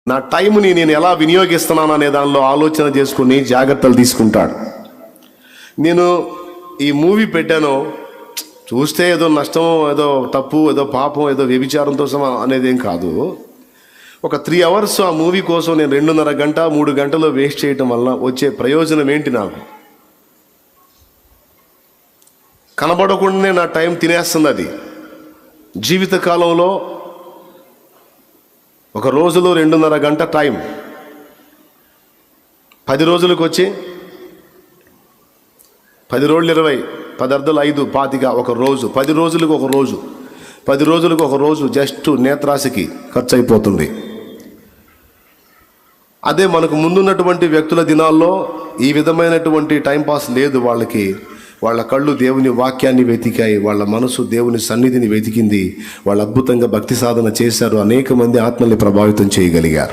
నా టైంని నేను ఎలా వినియోగిస్తున్నాను అనే దానిలో ఆలోచన చేసుకుని జాగ్రత్తలు తీసుకుంటాడు. నేను ఈ మూవీ పెట్టాను, చూస్తే ఏదో నష్టం, ఏదో తప్పు, ఏదో పాపం, ఏదో వ్యభిచారంతో అనేది ఏం కాదు. ఒక 3 అవర్స్ ఆ మూవీ కోసం నేను 2.5 గంట 3 గంటలు వేస్ట్ చేయటం వల్ల వచ్చే ప్రయోజనం ఏంటి? నాకు కనబడకుండానే నా టైం తినేస్తుంది. అది జీవితకాలంలో ఒక రోజులో 2.5 గంట టైం 10 రోజులకు వచ్చి 10 రోజులు 20, 10 అర్ధలు 5, 25 ఒక రోజు, 10 రోజులకు ఒక రోజు, 10 రోజులకు ఒక రోజు జస్ట్ నేత్రాశకి ఖర్చు అయిపోతుంది. అదే మనకు ముందున్నటువంటి వ్యక్తుల దినాల్లో ఈ విధమైనటువంటి టైంపాస్ లేదు. వాళ్ళ కళ్ళు దేవుని వాక్యాన్ని వెతికాయి, వాళ్ళ మనసు దేవుని సన్నిధిని వెతికింది, వాళ్ళు అద్భుతంగా భక్తి సాధన చేశారు, అనేక మంది ఆత్మల్ని ప్రభావితం చేయగలిగారు.